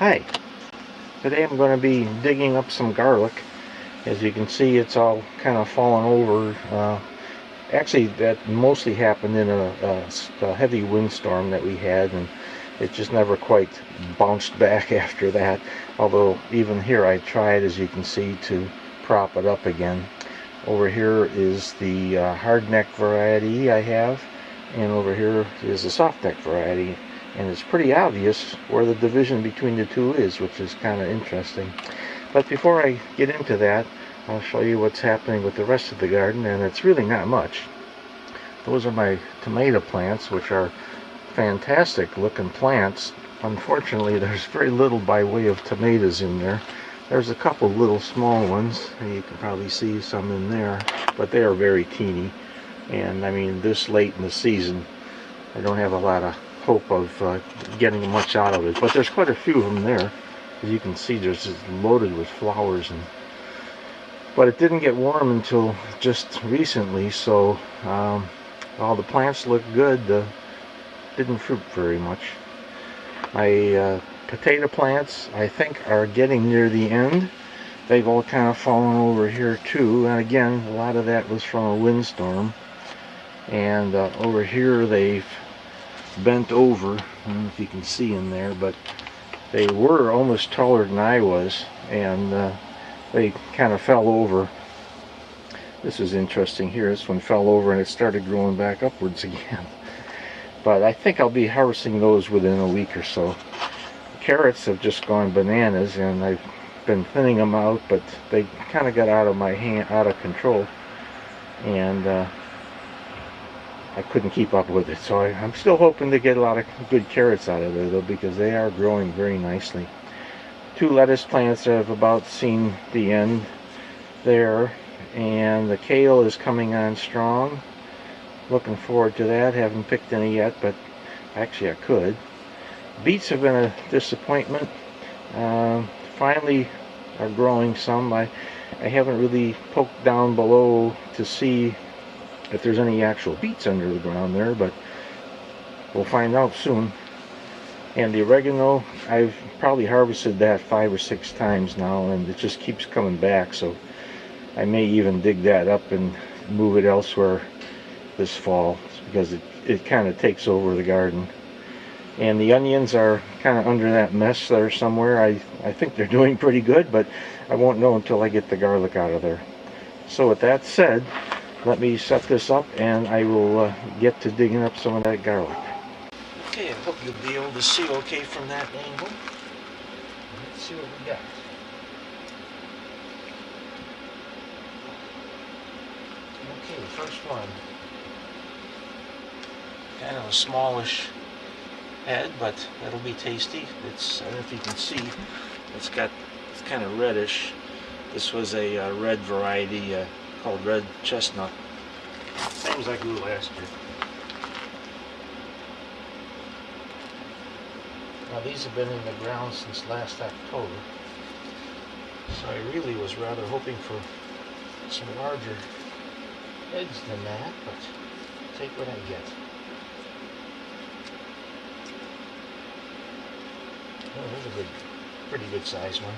Hi, today I'm going to be digging up some garlic. As you can see, it's all kind of fallen over. Actually, that mostly happened in a heavy windstorm that we had, and it just never quite bounced back after that. Although even here I tried, as you can see, to prop it up again. Over here is the hardneck variety I have, and over here is the softneck variety. And it's pretty obvious where the division between the two is, which is kind of interesting. But before I get into that, I'll show you what's happening with the rest of the garden, and it's really not much. Those are my tomato plants, which are fantastic looking plants. Unfortunately, there's very little by way of tomatoes in there. There's a couple little small ones, and you can probably see some in there, but they are very teeny. And I mean, this late in the season, I don't have a lot of hope of getting much out of it, but there's quite a few of them there. As you can see, there's just loaded with flowers, but it didn't get warm until just recently, so all the plants look good. Didn't fruit very much. My potato plants, I think, are getting near the end. They've all kind of fallen over here too, and again, a lot of that was from a windstorm. And over here they've bent over. I don't know if you can see in there, but they were almost taller than I was, and they kind of fell over. This is interesting here. This one fell over and it started growing back upwards again. But I think I'll be harvesting those within a week or so. Carrots have just gone bananas, and I've been thinning them out, but they kind of got out of my hand, out of control, and I couldn't keep up with it. So I'm still hoping to get a lot of good carrots out of there, though, because they are growing very nicely. Two lettuce plants have about seen the end there, and the kale is coming on strong. Looking forward to that. Haven't picked any yet, but actually I could. Beets have been a disappointment. Finally are growing some. I haven't really poked down below to see if there's any actual beets under the ground there, but we'll find out soon. And the oregano, I've probably harvested that 5 or 6 times now, and it just keeps coming back, so I may even dig that up and move it elsewhere this fall, because it kind of takes over the garden. And the onions are kind of under that mess there somewhere. I think they're doing pretty good, but I won't know until I get the garlic out of there. So with that said, let me set this up and I will get to digging up some of that garlic. Okay, I hope you'll be able to see okay from that angle. Let's see what we got. Okay, first one. Kind of a smallish head, but that'll be tasty. I don't know if you can see, it's kind of reddish. This was a red variety called red chestnut. Same as I grew last year. Now these have been in the ground since last October, so I really was rather hoping for some larger heads than that, but I'll take what I get. Oh, there's a pretty good sized one.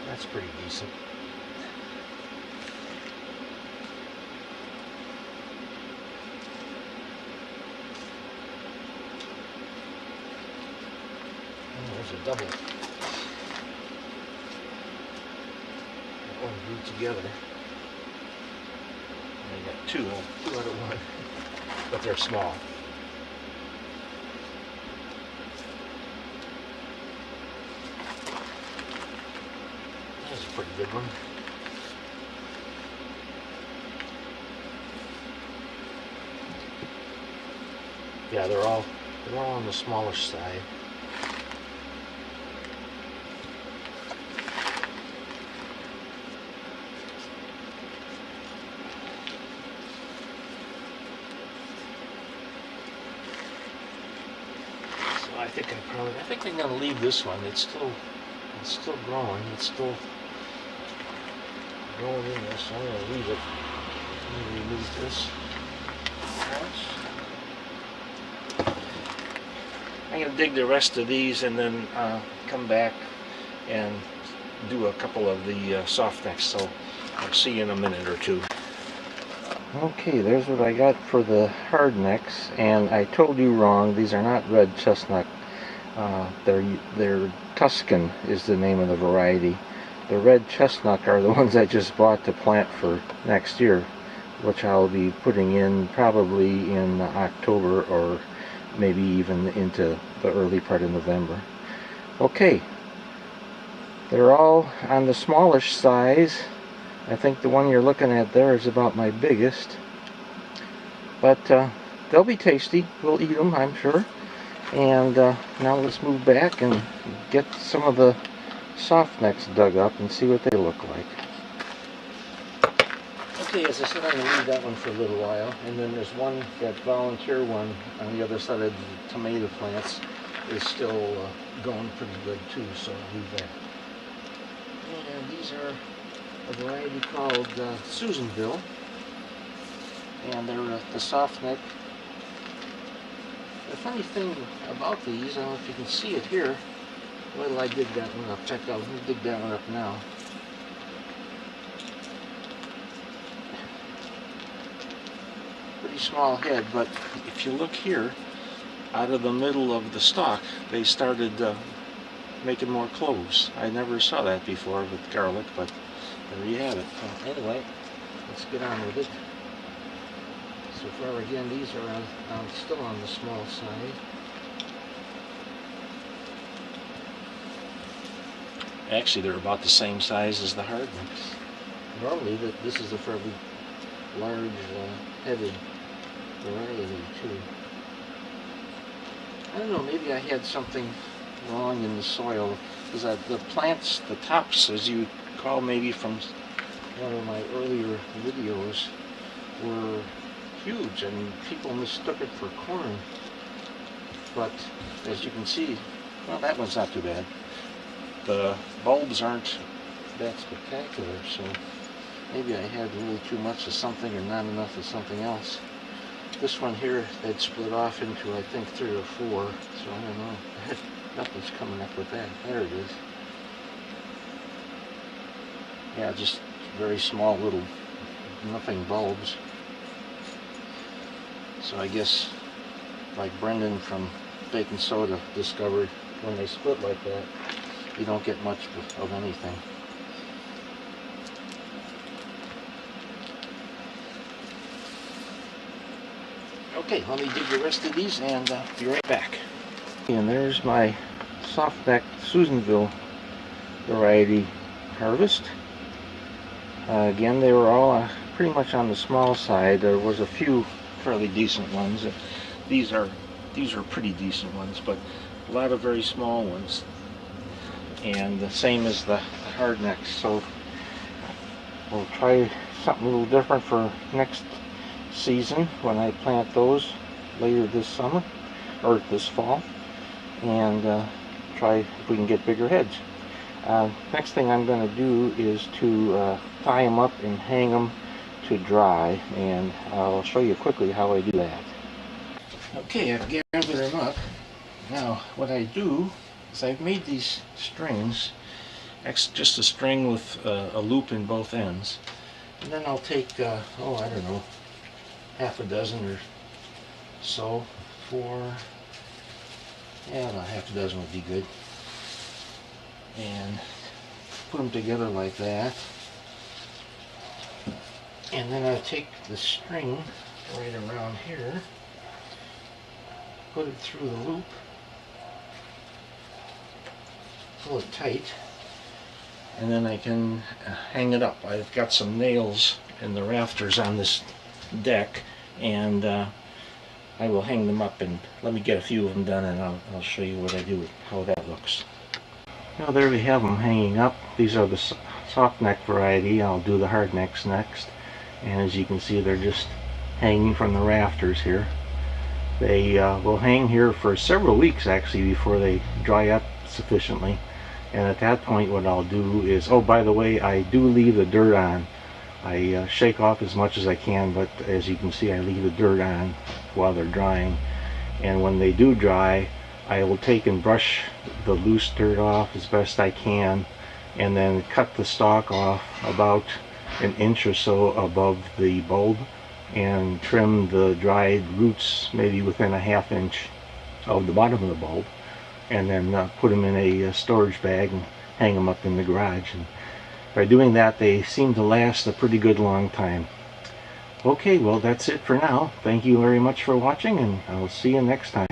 That's pretty decent. Oh, there's a double. That one grew together. And I got two out of one, but they're small. That's a pretty good one. Yeah, they're all on the smallish side. So I think I'm gonna leave this one. It's still growing. It's still growing in this. So I'm gonna leave it. I'm gonna remove this. I'm going to dig the rest of these and then come back and do a couple of the soft necks. So I'll see you in a minute or two. Okay, there's what I got for the hard necks, and I told you wrong. These are not red chestnut. They're Tuscan is the name of the variety. The red chestnut are the ones I just bought to plant for next year, which I'll be putting in probably in October or maybe even into the early part of November. Okay, they're all on the smallish size. I think the one you're looking at there is about my biggest, but they'll be tasty. We'll eat them, I'm sure. And now let's move back and get some of the soft necks dug up and see what they look like. Okay, as I said, I'm going to leave that one for a little while, and then there's one, that volunteer one on the other side of the tomato plants is still going pretty good too, so I'll leave that. And these are a variety called Susanville, and they're the soft neck. The funny thing about these, I don't know if you can see it here. Wait till I dig that one up. Check out. Let me dig that one up now. Pretty small head, but if you look here, out of the middle of the stalk, they started making more cloves. I never saw that before with garlic, but there you have it. Anyway, let's get on with it. So far, again, these are still on the small side. Actually, they're about the same size as the hard necks. Normally, this is a fairly large, heavy variety, too. I don't know, maybe I had something wrong in the soil, because the plants, the tops, as you call maybe from one of my earlier videos, were huge, and people mistook it for corn. But as you can see, well, that one's not too bad. The bulbs aren't that spectacular, so maybe I had a little too much of something and not enough of something else. This one here, they'd split off into, I think, 3 or 4, so I don't know. Nothing's coming up with that. There it is. Yeah, just very small little, nothing bulbs. So I guess, like Brendan from Baking Soda discovered, when they split like that, you don't get much of anything. Okay, let me dig the rest of these and be right back. And there's my soft neck Susanville variety harvest. Again, they were all pretty much on the small side. There was a few fairly decent ones. These are pretty decent ones, but a lot of very small ones. And the same as the hard necks. So we'll try something a little different for next season when I plant those later this summer or this fall, and try if we can get bigger heads. Next thing I'm going to do is to tie them up and hang them to dry, and I'll show you quickly how I do that. Okay, I've gathered them up. Now what I do is I've made these strings, just a string with a loop in both ends, and then I'll take I don't know, half a dozen or so, 4, yeah, about half a dozen would be good, and put them together like that. And then I take the string right around here, put it through the loop, pull it tight, and then I can hang it up. I've got some nails in the rafters on this deck, and I will hang them up, and let me get a few of them done, and I'll show you what I do, how that looks. Now there we have them hanging up. These are the soft neck variety. I'll do the hard necks next, and as you can see, they're just hanging from the rafters here. They will hang here for several weeks actually before they dry up sufficiently, and at that point what I'll do is, oh, by the way, I do leave the dirt on. I shake off as much as I can, but as you can see, I leave the dirt on while they're drying, and when they do dry, I will take and brush the loose dirt off as best I can, and then cut the stalk off about an inch or so above the bulb, and trim the dried roots maybe within a ½ inch of the bottom of the bulb, and then put them in a storage bag and hang them up in the garage. And by doing that, they seem to last a pretty good long time. Okay, well, that's it for now. Thank you very much for watching, and I'll see you next time.